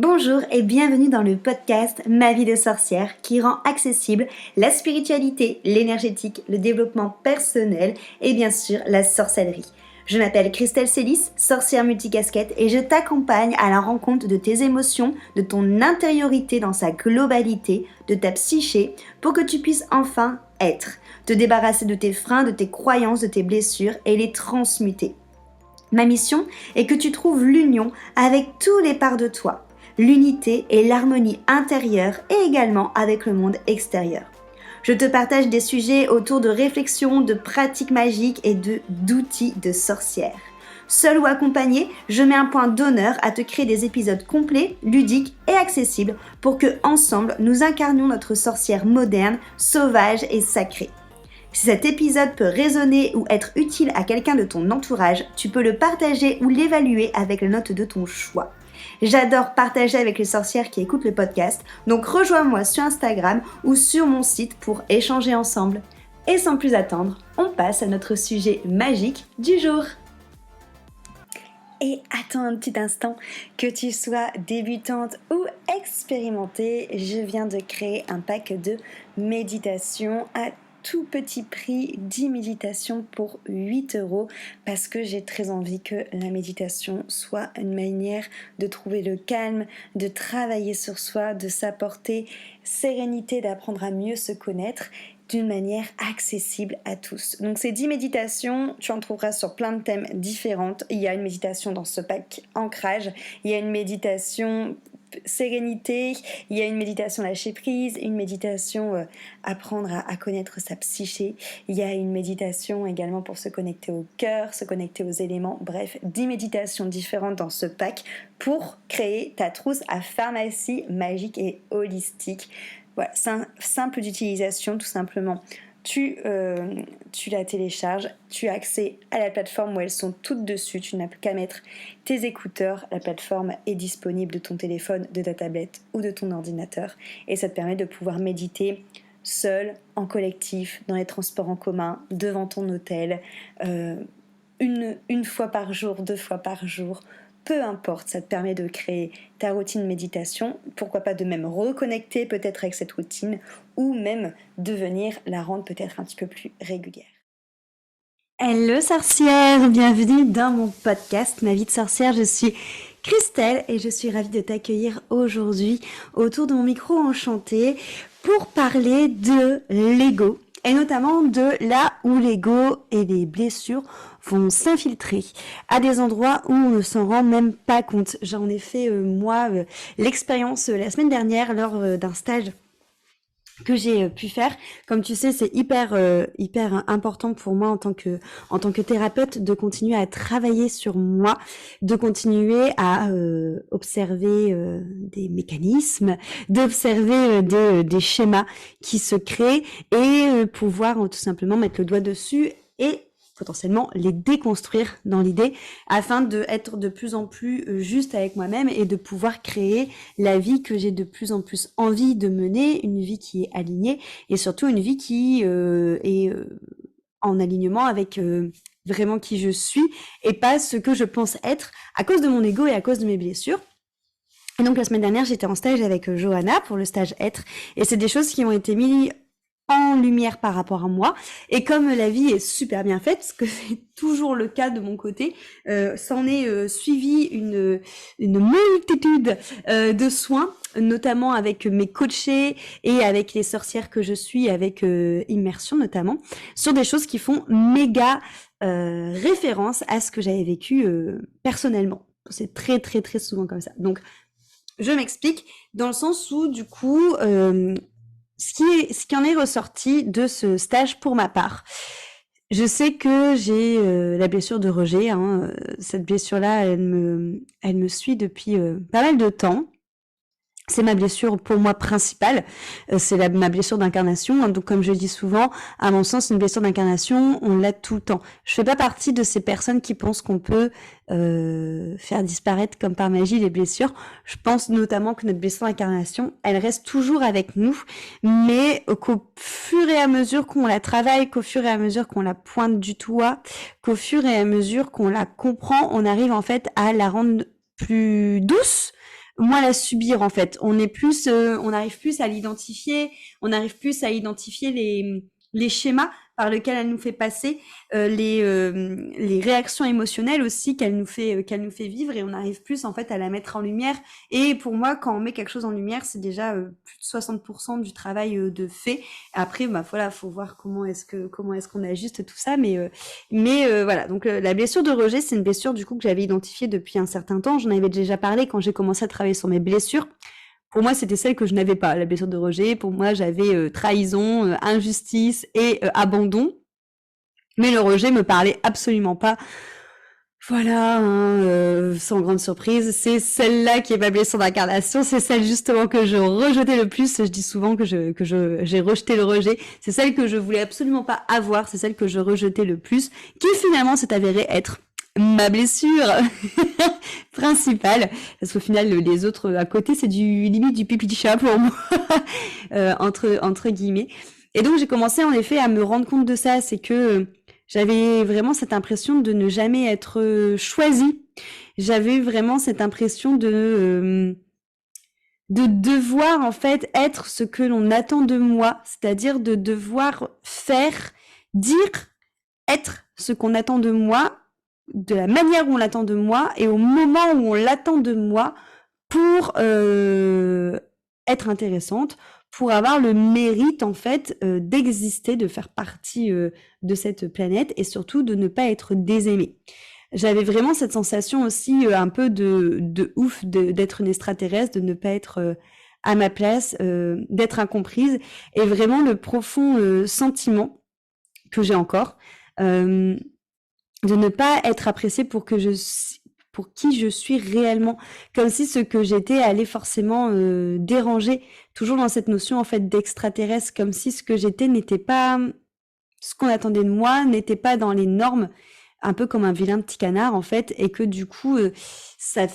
Bonjour et bienvenue dans le podcast Ma vie de sorcière qui rend accessible la spiritualité, l'énergétique, le développement personnel et bien sûr la sorcellerie. Je m'appelle Christelle Célis, sorcière multicasquette et je t'accompagne à la rencontre de tes émotions, de ton intériorité dans sa globalité, de ta psyché pour que tu puisses enfin être, te débarrasser de tes freins, de tes croyances, de tes blessures et les transmuter. Ma mission est que tu trouves l'union avec tous les parts de toi, l'unité et l'harmonie intérieure et également avec le monde extérieur. Je te partage des sujets autour de réflexions, de pratiques magiques et d'outils de sorcière. Seul ou accompagné, je mets un point d'honneur à te créer des épisodes complets, ludiques et accessibles pour que, ensemble, nous incarnions notre sorcière moderne, sauvage et sacrée. Si cet épisode peut résonner ou être utile à quelqu'un de ton entourage, tu peux le partager ou l'évaluer avec la note de ton choix. J'adore partager avec les sorcières qui écoutent le podcast, donc rejoins-moi sur Instagram ou sur mon site pour échanger ensemble. Et sans plus attendre, on passe à notre sujet magique du jour. Et attends un petit instant, que tu sois débutante ou expérimentée, je viens de créer un pack de méditation à tout petit prix, 10 méditations pour 8 € parce que j'ai très envie que la méditation soit une manière de trouver le calme, de travailler sur soi, de s'apporter sérénité, d'apprendre à mieux se connaître d'une manière accessible à tous. Donc ces 10 méditations, tu en trouveras sur plein de thèmes différents. Il y a une méditation dans ce pack ancrage, il y a une méditation sérénité, il y a une méditation lâcher prise, une méditation apprendre à connaître sa psyché, il y a une méditation également pour se connecter au cœur, se connecter aux éléments, bref, 10 méditations différentes dans ce pack pour créer ta trousse à pharmacie magique et holistique. Voilà, simple d'utilisation tout simplement. Tu la télécharges, tu as accès à la plateforme où elles sont toutes dessus, tu n'as plus qu'à mettre tes écouteurs, la plateforme est disponible de ton téléphone, de ta tablette ou de ton ordinateur et ça te permet de pouvoir méditer seul, en collectif, dans les transports en commun, devant ton hôtel, une fois par jour, 2 fois par jour. Peu importe, ça te permet de créer ta routine méditation, pourquoi pas de même reconnecter peut-être avec cette routine ou même de venir la rendre peut-être un petit peu plus régulière. Hello sorcière, bienvenue dans mon podcast Ma vie de sorcière, je suis Christelle et je suis ravie de t'accueillir aujourd'hui autour de mon micro enchanté pour parler de l'ego et notamment de là où l'ego et les blessures vont s'infiltrer à des endroits où on ne s'en rend même pas compte. J'en ai fait l'expérience la semaine dernière lors d'un stage que j'ai pu faire. Comme tu sais, c'est hyper important pour moi en tant que thérapeute de continuer à travailler sur moi, de continuer à observer des mécanismes, d'observer des schémas qui se créent et pouvoir tout simplement mettre le doigt dessus et potentiellement les déconstruire dans l'idée afin d'être de plus en plus juste avec moi-même et de pouvoir créer la vie que j'ai de plus en plus envie de mener, une vie qui est alignée et surtout une vie qui est en alignement avec vraiment qui je suis et pas ce que je pense être à cause de mon ego et à cause de mes blessures. Et donc la semaine dernière, j'étais en stage avec Johanna pour le stage être et c'est des choses qui ont été mises en lumière par rapport à moi et comme la vie est super bien faite, ce que c'est toujours le cas de mon côté, s'en est suivi une multitude de soins, notamment avec mes coachés et avec les sorcières que je suis, avec Immersion notamment, sur des choses qui font méga référence à ce que j'avais vécu personnellement. C'est très très très souvent comme ça. Donc je m'explique dans le sens où du coup ce qui en est ressorti de ce stage pour ma part. Je sais que j'ai la blessure de rejet. Cette blessure-là, elle me suit depuis pas mal de temps. C'est ma blessure pour moi principale, c'est ma blessure d'incarnation. Donc comme je dis souvent, à mon sens, une blessure d'incarnation, on l'a tout le temps. Je fais pas partie de ces personnes qui pensent qu'on peut faire disparaître comme par magie les blessures. Je pense notamment que notre blessure d'incarnation, elle reste toujours avec nous, mais qu'au fur et à mesure qu'on la travaille, qu'au fur et à mesure qu'on la pointe du doigt, qu'au fur et à mesure qu'on la comprend, on arrive en fait à la rendre plus douce, moins la subir en fait. On arrive plus à l'identifier, on arrive plus à identifier les schémas par lesquels elle nous fait passer, les réactions émotionnelles aussi qu'elle nous fait vivre, et on arrive plus en fait à la mettre en lumière. Et pour moi, quand on met quelque chose en lumière, c'est déjà plus de 60% du travail de fait. Après, bah voilà, faut voir comment est-ce qu'on ajuste tout ça, mais voilà. Donc la blessure de rejet, c'est une blessure du coup que j'avais identifiée depuis un certain temps. J'en avais déjà parlé quand j'ai commencé à travailler sur mes blessures. Pour moi, c'était celle que je n'avais pas, la blessure de rejet. Pour moi, j'avais trahison, injustice et abandon. Mais le rejet me parlait absolument pas. Voilà, hein, sans grande surprise, c'est celle-là qui est ma blessure d'incarnation, c'est celle justement que je rejetais le plus. Je dis souvent que j'ai rejeté le rejet. C'est celle que je voulais absolument pas avoir, c'est celle que je rejetais le plus, qui finalement s'est avérée être ma blessure principale. Parce qu'au final, les autres à côté, c'est limite du pipi de chat pour moi, entre guillemets. Et donc j'ai commencé en effet à me rendre compte de ça, c'est que j'avais vraiment cette impression de ne jamais être choisie. J'avais vraiment cette impression de devoir en fait être ce que l'on attend de moi, c'est-à-dire de devoir faire, dire, être ce qu'on attend de moi, de la manière où on l'attend de moi et au moment où on l'attend de moi pour être intéressante, pour avoir le mérite en fait d'exister, de faire partie de cette planète et surtout de ne pas être désaimée. J'avais vraiment cette sensation aussi un peu de ouf d'être une extraterrestre, de ne pas être à ma place, d'être incomprise, et vraiment le profond sentiment que j'ai encore de ne pas être appréciée pour qui je suis réellement, comme si ce que j'étais allait forcément déranger, toujours dans cette notion en fait d'extraterrestre, comme si ce que j'étais n'était pas ce qu'on attendait de moi, n'était pas dans les normes, un peu comme un vilain petit canard en fait, et que du coup ça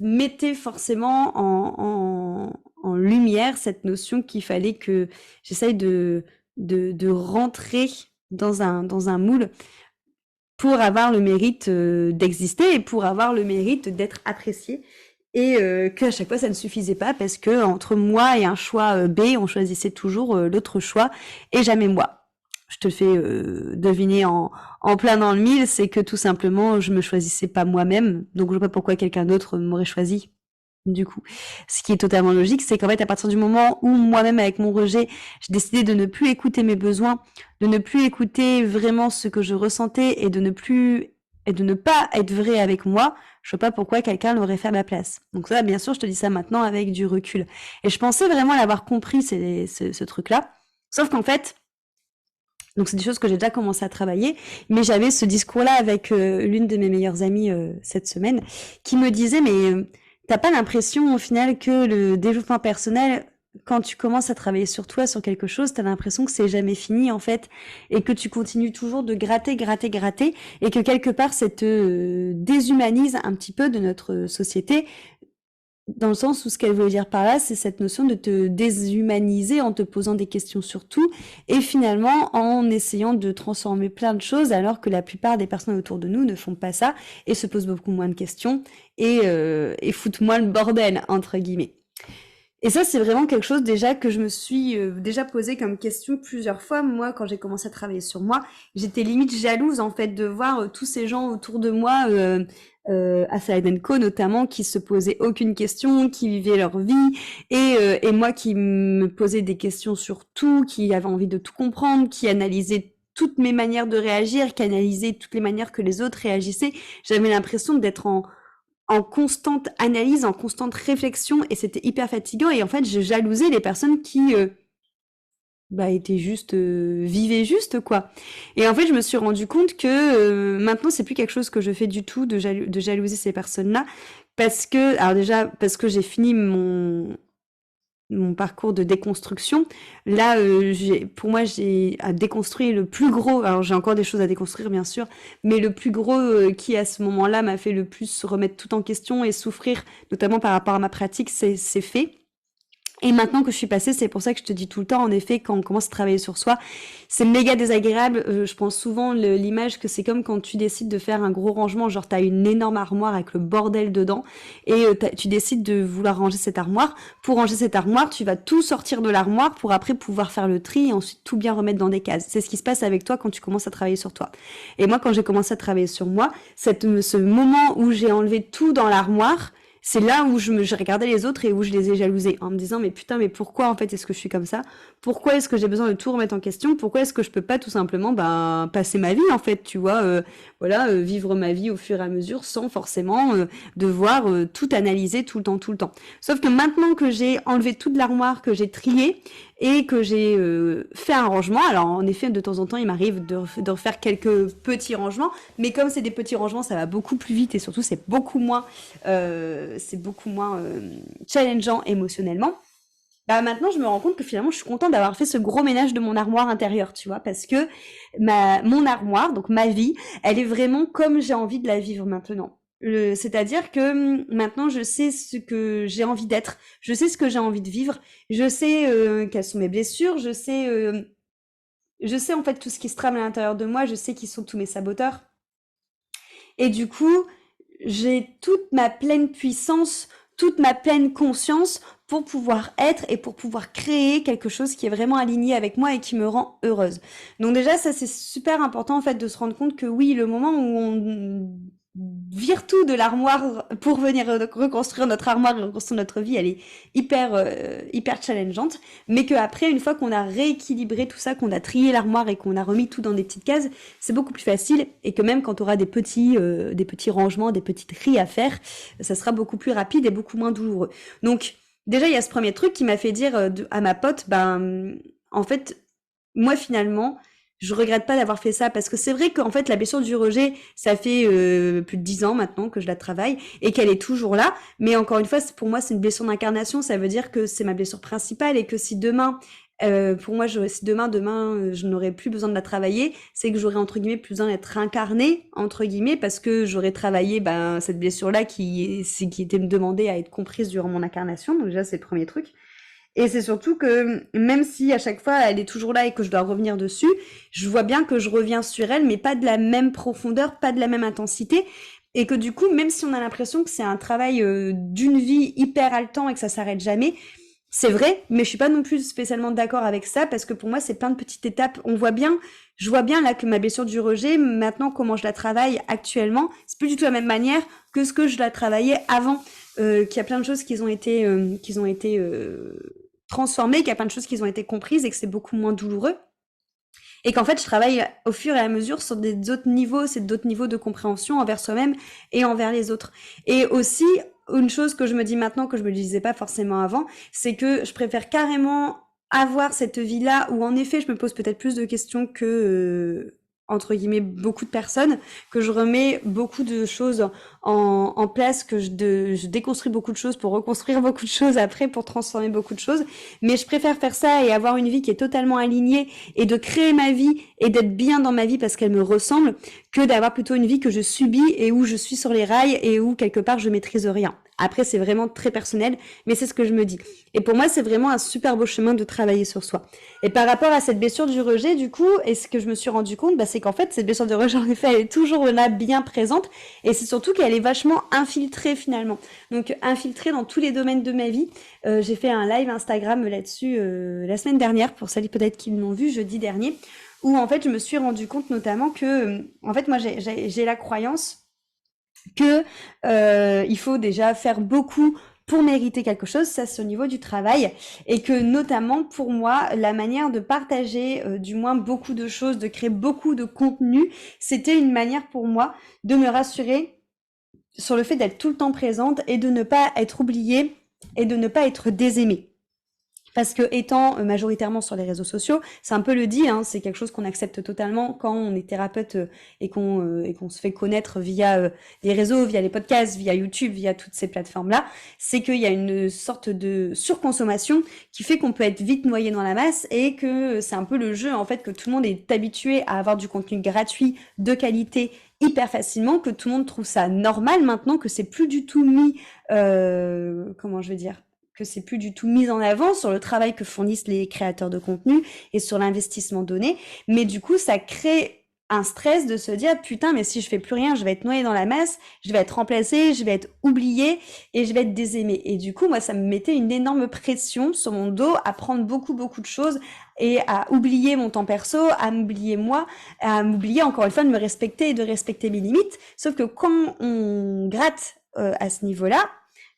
mettait forcément en lumière cette notion qu'il fallait que j'essaye de rentrer dans un moule pour avoir le mérite d'exister et pour avoir le mérite d'être apprécié, et qu'à chaque fois ça ne suffisait pas parce que entre moi et un choix B, on choisissait toujours l'autre choix et jamais moi. Je te le fais deviner en plein dans le mille, c'est que tout simplement je me choisissais pas moi-même, donc je vois pas pourquoi quelqu'un d'autre m'aurait choisi. Du coup, ce qui est totalement logique, c'est qu'en fait, à partir du moment où moi-même, avec mon rejet, j'ai décidé de ne plus écouter mes besoins, de ne plus écouter vraiment ce que je ressentais et de ne pas être vrai avec moi, je vois pas pourquoi quelqu'un l'aurait fait à ma place. Donc ça, bien sûr, je te dis ça maintenant avec du recul. Et je pensais vraiment l'avoir compris, ce truc-là. Sauf qu'en fait, donc c'est des choses que j'ai déjà commencé à travailler, mais j'avais ce discours-là avec l'une de mes meilleures amies cette semaine, qui me disait, mais t'as pas l'impression au final que le développement personnel, quand tu commences à travailler sur toi, sur quelque chose, t'as l'impression que c'est jamais fini en fait, et que tu continues toujours de gratter, gratter, gratter, et que quelque part ça te déshumanise un petit peu de notre société, dans le sens où ce qu'elle voulait dire par là, c'est cette notion de te déshumaniser en te posant des questions sur tout et finalement en essayant de transformer plein de choses alors que la plupart des personnes autour de nous ne font pas ça et se posent beaucoup moins de questions et foutent moins le bordel, entre guillemets. Et ça, c'est vraiment quelque chose déjà que je me suis déjà posé comme question plusieurs fois. Moi, quand j'ai commencé à travailler sur moi, j'étais limite jalouse en fait de voir tous ces gens autour de moi, à Slide & Co notamment, qui se posaient aucune question, qui vivaient leur vie, et moi qui me posais des questions sur tout, qui avait envie de tout comprendre, qui analysait toutes mes manières de réagir, qui analysait toutes les manières que les autres réagissaient. J'avais l'impression d'être en constante analyse, en constante réflexion, et c'était hyper fatigant. Et en fait, je jalousais les personnes qui étaient juste, vivaient juste, quoi. Et en fait, je me suis rendu compte que maintenant, c'est plus quelque chose que je fais du tout, de jalouser ces personnes-là, parce que j'ai fini mon parcours de déconstruction. Là, pour moi, j'ai à déconstruire le plus gros. Alors, j'ai encore des choses à déconstruire, bien sûr, mais le plus gros qui, à ce moment-là, m'a fait le plus remettre tout en question et souffrir, notamment par rapport à ma pratique, c'est fait. Et maintenant que je suis passée, c'est pour ça que je te dis tout le temps, en effet, quand on commence à travailler sur soi, c'est méga désagréable. Je pense souvent l'image que c'est comme quand tu décides de faire un gros rangement, genre t'as une énorme armoire avec le bordel dedans, et tu décides de vouloir ranger cette armoire. Pour ranger cette armoire, tu vas tout sortir de l'armoire pour après pouvoir faire le tri et ensuite tout bien remettre dans des cases. C'est ce qui se passe avec toi quand tu commences à travailler sur toi. Et moi, quand j'ai commencé à travailler sur moi, ce moment où j'ai enlevé tout dans l'armoire, c'est là où je regardais les autres et où je les ai jalousés en me disant mais putain, mais pourquoi en fait est-ce que je suis comme ça? Pourquoi est-ce que j'ai besoin de tout remettre en question? Pourquoi est-ce que je peux pas tout simplement passer ma vie en fait, tu vois, vivre ma vie au fur et à mesure sans forcément devoir tout analyser tout le temps. Sauf que maintenant que j'ai enlevé toute l'armoire, que j'ai trié et que j'ai fait un rangement, alors en effet de temps en temps il m'arrive de refaire quelques petits rangements, mais comme c'est des petits rangements, ça va beaucoup plus vite et surtout c'est beaucoup moins challengeant émotionnellement. Bah maintenant, je me rends compte que finalement, je suis contente d'avoir fait ce gros ménage de mon armoire intérieure, tu vois, parce que mon armoire, donc ma vie, elle est vraiment comme j'ai envie de la vivre maintenant. C'est-à-dire que maintenant, je sais ce que j'ai envie d'être, je sais ce que j'ai envie de vivre, je sais quelles sont mes blessures, je sais en fait tout ce qui se trame à l'intérieur de moi, je sais qui sont tous mes saboteurs. Et du coup, j'ai toute ma pleine puissance, toute ma pleine conscience pour pouvoir être et pour pouvoir créer quelque chose qui est vraiment aligné avec moi et qui me rend heureuse. Donc déjà, ça c'est super important en fait de se rendre compte que oui, le moment où on vire tout de l'armoire pour venir reconstruire notre armoire et reconstruire notre vie, elle est hyper challengeante, mais qu'après, une fois qu'on a rééquilibré tout ça, qu'on a trié l'armoire et qu'on a remis tout dans des petites cases, c'est beaucoup plus facile et que même quand tu auras des petits rangements, des petits tris à faire, ça sera beaucoup plus rapide et beaucoup moins douloureux. Donc déjà, il y a ce premier truc qui m'a fait dire à ma pote, en fait, moi finalement, je regrette pas d'avoir fait ça parce que c'est vrai qu'en fait la blessure du rejet, ça fait plus de 10 ans maintenant que je la travaille et qu'elle est toujours là. Mais encore une fois, pour moi, c'est une blessure d'incarnation. Ça veut dire que c'est ma blessure principale et que si demain, pour moi, si demain, je n'aurais plus besoin de la travailler, c'est que j'aurais entre guillemets plus besoin d'être incarnée entre guillemets parce que j'aurais travaillé cette blessure-là qui était me demandée à être comprise durant mon incarnation. Donc déjà, c'est le premier truc. Et c'est surtout que même si à chaque fois elle est toujours là et que je dois revenir dessus, je vois bien que je reviens sur elle, mais pas de la même profondeur, pas de la même intensité. Et que du coup, même si on a l'impression que c'est un travail d'une vie hyper haletant et que ça s'arrête jamais, c'est vrai, mais je suis pas non plus spécialement d'accord avec ça parce que pour moi, c'est plein de petites étapes. Je vois bien là que ma blessure du rejet, maintenant comment je la travaille actuellement, c'est plus du tout la même manière que ce que je la travaillais avant. Qu'il y a plein de choses qui ont été transformées, qu'il y a plein de choses qui ont été comprises et que c'est beaucoup moins douloureux. Et qu'en fait, je travaille au fur et à mesure sur d'autres niveaux, c'est d'autres niveaux de compréhension envers soi-même et envers les autres. Et aussi, une chose que je me dis maintenant, que je me disais pas forcément avant, c'est que je préfère carrément avoir cette vie-là où en effet, je me pose peut-être plus de questions que entre guillemets beaucoup de personnes, que je remets beaucoup de choses en place, que je déconstruis beaucoup de choses pour reconstruire beaucoup de choses après, pour transformer beaucoup de choses. Mais je préfère faire ça et avoir une vie qui est totalement alignée et de créer ma vie et d'être bien dans ma vie parce qu'elle me ressemble, que d'avoir plutôt une vie que je subis et où je suis sur les rails et où quelque part je maîtrise rien. Après, c'est vraiment très personnel, mais c'est ce que je me dis. Et pour moi, c'est vraiment un super beau chemin de travailler sur soi. Et par rapport à cette blessure du rejet, du coup, et ce que je me suis rendu compte, c'est qu'en fait, cette blessure de rejet, en effet, elle est toujours là, bien présente. Et c'est surtout qu'elle est vachement infiltrée, finalement. Donc, infiltrée dans tous les domaines de ma vie. J'ai fait un live Instagram là-dessus la semaine dernière, pour celles peut-être qui l'ont vu, jeudi dernier, où en fait, je me suis rendu compte notamment que, en fait, moi, j'ai la croyance que il faut déjà faire beaucoup pour mériter quelque chose, ça c'est au niveau du travail, et que notamment pour moi, la manière de partager du moins beaucoup de choses, de créer beaucoup de contenu, c'était une manière pour moi de me rassurer sur le fait d'être tout le temps présente et de ne pas être oubliée et de ne pas être désaimée. Parce que étant majoritairement sur les réseaux sociaux, c'est un peu le dit, hein, c'est quelque chose qu'on accepte totalement quand on est thérapeute et qu'on se fait connaître via les réseaux, via les podcasts, via YouTube, via toutes ces plateformes-là, c'est qu'il y a une sorte de surconsommation qui fait qu'on peut être vite noyé dans la masse et que c'est un peu le jeu en fait que tout le monde est habitué à avoir du contenu gratuit, de qualité, hyper facilement, que tout le monde trouve ça normal maintenant, que c'est plus du tout mis, comment je veux dire, que c'est plus du tout mis en avant sur le travail que fournissent les créateurs de contenu et sur l'investissement donné. Mais du coup, ça crée un stress de se dire putain, mais si je fais plus rien, je vais être noyée dans la masse, je vais être remplacée, je vais être oubliée et je vais être désaimée. Et du coup, moi, ça me mettait une énorme pression sur mon dos à prendre beaucoup de choses et à oublier mon temps perso, à m'oublier moi, à m'oublier encore une fois de me respecter et de respecter mes limites. Sauf que quand on gratte à ce niveau-là,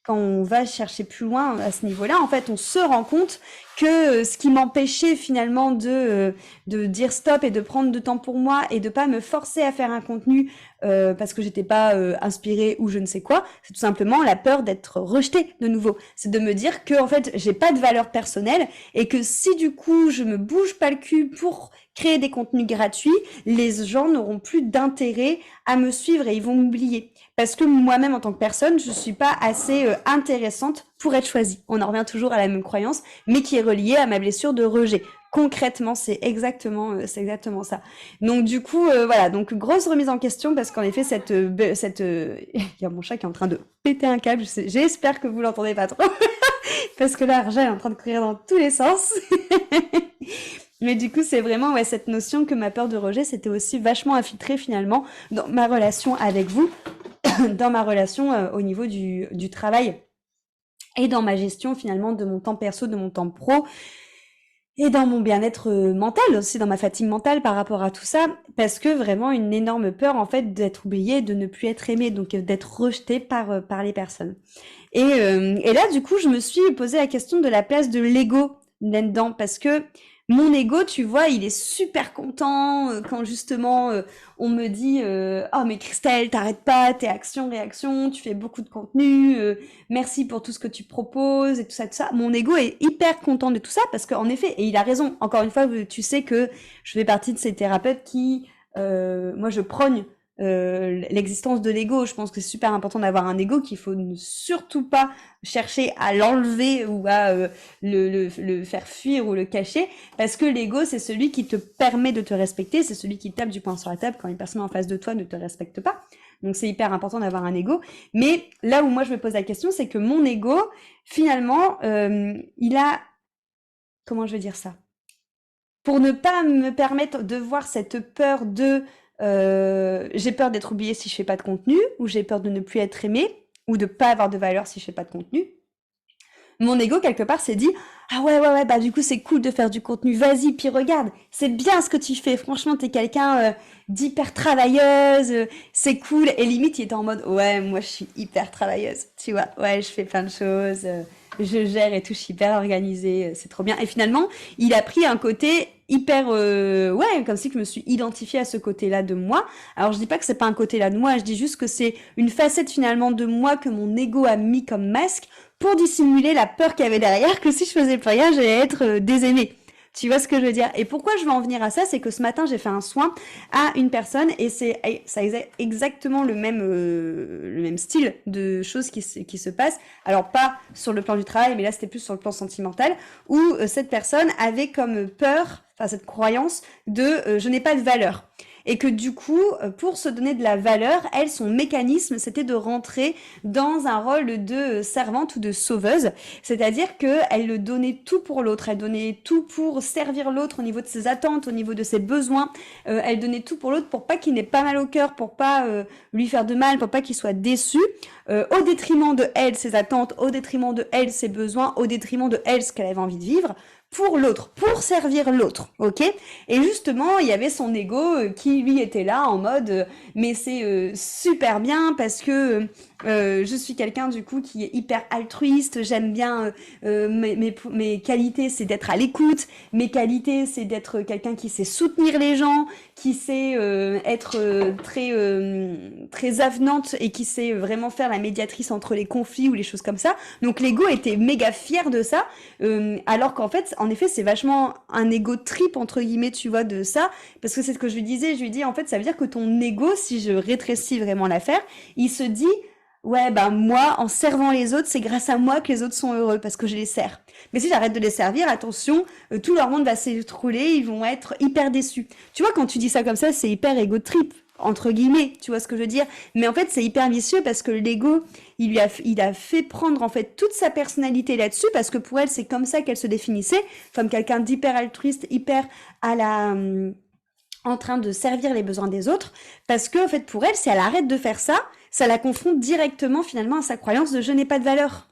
quand on va chercher plus loin à ce niveau-là, en fait, on se rend compte que ce qui m'empêchait finalement de dire stop et de prendre de temps pour moi et de pas me forcer à faire un contenu parce que j'étais pas inspirée ou je ne sais quoi, c'est tout simplement la peur d'être rejetée de nouveau. C'est de me dire que en fait, j'ai pas de valeur personnelle et que si du coup, je me bouge pas le cul pour créer des contenus gratuits, les gens n'auront plus d'intérêt à me suivre et ils vont m'oublier. Parce que moi-même, en tant que personne, je suis pas assez intéressante pour être choisie. On en revient toujours à la même croyance, mais qui est reliée à ma blessure de rejet. Concrètement, c'est exactement ça. Donc du coup, voilà, donc grosse remise en question parce qu'en effet, il y a mon chat qui est en train de péter un câble. J'espère que vous l'entendez pas trop, parce que là, Arja est en train de courir dans tous les sens. Mais du coup, c'est vraiment cette notion que ma peur de rejet, c'était aussi vachement infiltrée finalement dans ma relation avec vous, dans ma relation au niveau du travail et dans ma gestion finalement de mon temps perso, de mon temps pro et dans mon bien-être mental aussi, dans ma fatigue mentale par rapport à tout ça, parce que vraiment une énorme peur en fait d'être oubliée, de ne plus être aimée, donc d'être rejetée par les personnes. Et là, du coup, je me suis posé la question de la place de l'ego là-dedans, parce que mon ego, tu vois, il est super content quand justement on me dit oh mais Christelle, t'arrêtes pas, t'es action-réaction, tu fais beaucoup de contenu, merci pour tout ce que tu proposes et tout ça, tout ça. Mon ego est hyper content de tout ça parce qu'en effet, et il a raison, encore une fois, tu sais que je fais partie de ces thérapeutes qui, moi je prône l'existence de l'ego. Je pense que c'est super important d'avoir un ego, qu'il faut surtout pas chercher à l'enlever ou à le faire fuir ou le cacher, parce que l'ego, c'est celui qui te permet de te respecter, c'est celui qui tape du poing sur la table quand une personne en face de toi ne te respecte pas. Donc c'est hyper important d'avoir un ego. Mais là où moi je me pose la question, c'est que mon ego, finalement, il a... Comment je vais dire ça? Pour ne pas me permettre de voir cette peur de j'ai peur d'être oubliée si je fais pas de contenu, ou j'ai peur de ne plus être aimée, ou de pas avoir de valeur si je fais pas de contenu. Mon ego, quelque part, s'est dit ah ouais, bah du coup c'est cool de faire du contenu, vas-y, puis regarde, c'est bien ce que tu fais, franchement t'es quelqu'un d'hyper travailleuse, c'est cool, et limite il était en mode ouais, moi je suis hyper travailleuse, tu vois, ouais, je fais plein de choses, je gère et tout, je suis hyper organisée, c'est trop bien. Et finalement, il a pris un côté hyper ouais, comme si je me suis identifiée à ce côté-là de moi. Alors je dis pas que c'est pas un côté-là de moi, je dis juste que c'est une facette finalement de moi que mon ego a mis comme masque pour dissimuler la peur qu'il y avait derrière, que si je faisais plus rien, j'allais être désaimée. Tu vois ce que je veux dire? Et pourquoi je veux en venir à ça? C'est que ce matin, j'ai fait un soin à une personne et ça exactement le même style de choses qui se passent. Alors, pas sur le plan du travail, mais là, c'était plus sur le plan sentimental, où cette personne avait comme peur, enfin, cette croyance de je n'ai pas de valeur. Et que du coup, pour se donner de la valeur, elle, son mécanisme, c'était de rentrer dans un rôle de servante ou de sauveuse. C'est-à-dire qu'elle donnait tout pour l'autre, elle donnait tout pour servir l'autre au niveau de ses attentes, au niveau de ses besoins. Elle donnait tout pour l'autre pour pas qu'il n'ait pas mal au cœur, pour pas lui faire de mal, pour pas qu'il soit déçu, au détriment de elle, ses attentes, au détriment de elle, ses besoins, au détriment de elle, ce qu'elle avait envie de vivre. Pour l'autre, pour servir l'autre, ok? Et justement, il y avait son ego qui lui était là en mode mais c'est super bien parce que je suis quelqu'un du coup qui est hyper altruiste, j'aime bien mes qualités c'est d'être à l'écoute, mes qualités c'est d'être quelqu'un qui sait soutenir les gens, qui sait être très avenante et qui sait vraiment faire la médiatrice entre les conflits ou les choses comme ça. Donc l'ego était méga fier de ça, alors qu'en fait, en effet, c'est vachement un ego trip entre guillemets, tu vois, de ça, parce que c'est ce que je lui disais. Je lui dis en fait, ça veut dire que ton ego, si je rétrécis vraiment l'affaire, il se dit ouais, bah moi, en servant les autres, c'est grâce à moi que les autres sont heureux, parce que je les sers. Mais si j'arrête de les servir, attention, tout leur monde va s'écrouler, ils vont être hyper déçus. Tu vois, quand tu dis ça comme ça, c'est hyper ego trip. entre guillemets, tu vois ce que je veux dire? Mais en fait, c'est hyper vicieux parce que l'ego, il a fait prendre en fait toute sa personnalité là-dessus parce que pour elle, c'est comme ça qu'elle se définissait, comme quelqu'un d'hyper altruiste, hyper à la en train de servir les besoins des autres, parce que en fait pour elle, si elle arrête de faire ça, ça la confronte directement finalement à sa croyance de je n'ai pas de valeur.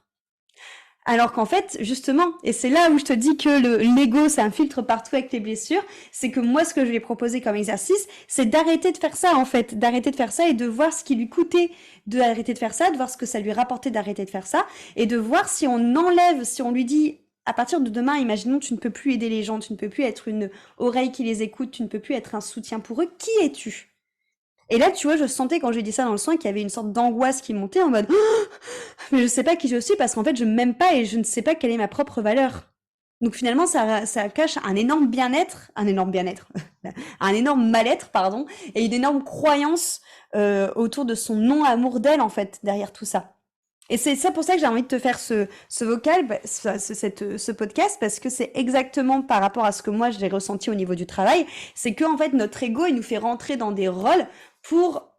Alors qu'en fait, justement, et c'est là où je te dis que l'ego, c'est un filtre partout avec tes blessures, c'est que moi, ce que je lui ai proposé comme exercice, c'est d'arrêter de faire ça, en fait, d'arrêter de faire ça et de voir ce qui lui coûtait d'arrêter de faire ça, de voir ce que ça lui rapportait d'arrêter de faire ça, et de voir si on enlève, si on lui dit, à partir de demain, imaginons, tu ne peux plus aider les gens, tu ne peux plus être une oreille qui les écoute, tu ne peux plus être un soutien pour eux, qui es-tu? Et là, tu vois, je sentais quand j'ai dit ça dans le soin qu'il y avait une sorte d'angoisse qui montait en mode mais je sais pas qui je suis parce qu'en fait, je m'aime pas et je ne sais pas quelle est ma propre valeur. Donc finalement, ça cache un énorme bien-être, un énorme mal-être, pardon, et une énorme croyance autour de son non-amour d'elle, en fait, derrière tout ça. Et c'est ça pour ça que j'ai envie de te faire ce vocal, ce podcast, parce que c'est exactement par rapport à ce que moi j'ai ressenti au niveau du travail, c'est que en fait notre ego il nous fait rentrer dans des rôles pour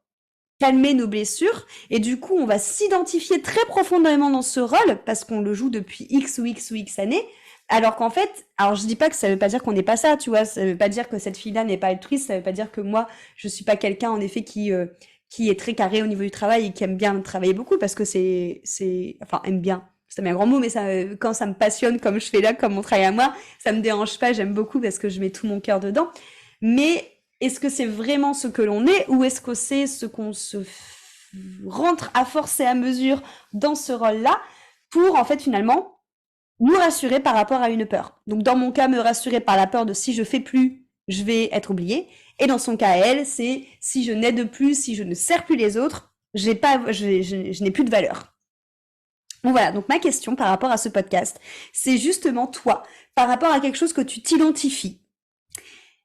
calmer nos blessures et du coup on va s'identifier très profondément dans ce rôle parce qu'on le joue depuis X ou X ou X années. Alors qu'en fait, alors je dis pas que ça veut pas dire qu'on n'est pas ça, tu vois, ça veut pas dire que cette fille-là n'est pas altruiste, ça veut pas dire que moi je suis pas quelqu'un en effet qui est très carré au niveau du travail et qui aime bien travailler beaucoup parce que enfin aime bien. C'est un grand mot, mais ça, quand ça me passionne comme je fais là, comme mon travail à moi, ça me dérange pas, j'aime beaucoup parce que je mets tout mon cœur dedans. Mais est-ce que c'est vraiment ce que l'on est ou est-ce que c'est ce qu'on se rentre à force et à mesure dans ce rôle-là pour en fait finalement nous rassurer par rapport à une peur. Donc dans mon cas, me rassurer par la peur de si je fais plus, je vais être oubliée. Et dans son cas, elle, c'est si je n'aide plus, si je ne sers plus les autres, je n'ai plus de valeur. Donc voilà, donc ma question par rapport à ce podcast, c'est justement toi, par rapport à quelque chose que tu t'identifies.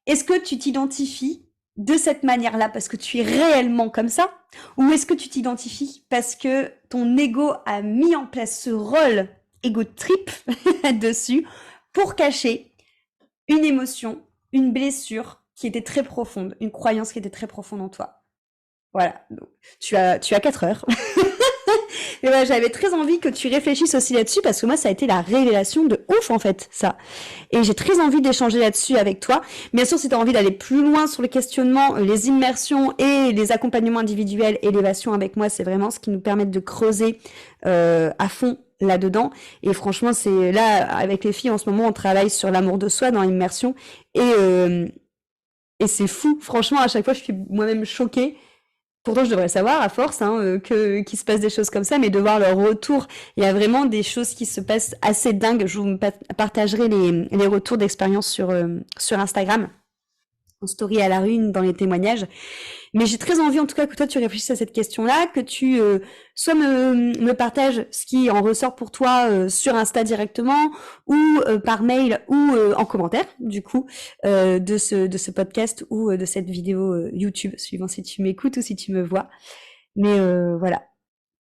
Est-ce que tu t'identifies de cette manière-là parce que tu es réellement comme ça? Ou est-ce que tu t'identifies parce que ton ego a mis en place ce rôle ego trip dessus pour cacher une émotion, une blessure qui était très profonde, une croyance qui était très profonde en toi? Voilà, donc, tu as 4 heures. Mais voilà, j'avais très envie que tu réfléchisses aussi là-dessus parce que moi, ça a été la révélation de ouf en fait, ça. Et j'ai très envie d'échanger là-dessus avec toi. Bien sûr, si tu as envie d'aller plus loin sur le questionnement, les immersions et les accompagnements individuels, élévation avec moi, c'est vraiment ce qui nous permet de creuser à fond là-dedans. Et franchement, c'est là, avec les filles, en ce moment, on travaille sur l'amour de soi dans l'immersion. Et c'est fou. Franchement, à chaque fois, je suis moi-même choquée. Pourtant, je devrais savoir à force qu'il se passe des choses comme ça, mais de voir leur retour, il y a vraiment des choses qui se passent assez dingues. Je vous partagerai les retours d'expérience sur Instagram, en story à la une, dans les témoignages. Mais j'ai très envie, en tout cas, que toi, tu réfléchisses à cette question-là, que tu soit me partages ce qui en ressort pour toi sur Insta directement, ou par mail, ou en commentaire, du coup, de ce podcast ou de cette vidéo YouTube, suivant si tu m'écoutes ou si tu me vois. Mais voilà.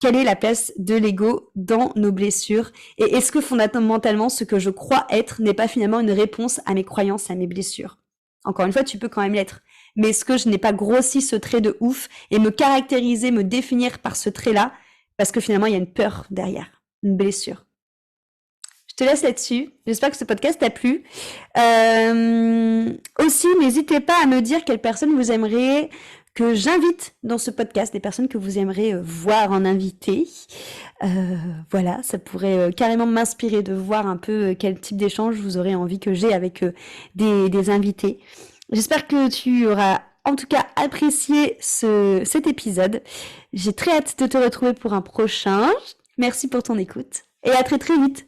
Quelle est la place de l'ego dans nos blessures? Et est-ce que fondamentalement, ce que je crois être n'est pas finalement une réponse à mes croyances, à mes blessures? Encore une fois, tu peux quand même l'être. Mais est-ce que je n'ai pas grossi ce trait de ouf et me caractériser, me définir par ce trait-là parce que finalement, il y a une peur derrière, une blessure. Je te laisse là-dessus. J'espère que ce podcast t'a plu. Aussi, n'hésitez pas à me dire quelles personnes vous aimeriez que j'invite dans ce podcast, des personnes que vous aimeriez voir en invité. Voilà, ça pourrait carrément m'inspirer de voir un peu quel type d'échange vous aurez envie que j'ai avec des invités. J'espère que tu auras en tout cas apprécié cet épisode. J'ai très hâte de te retrouver pour un prochain. Merci pour ton écoute et à très très vite.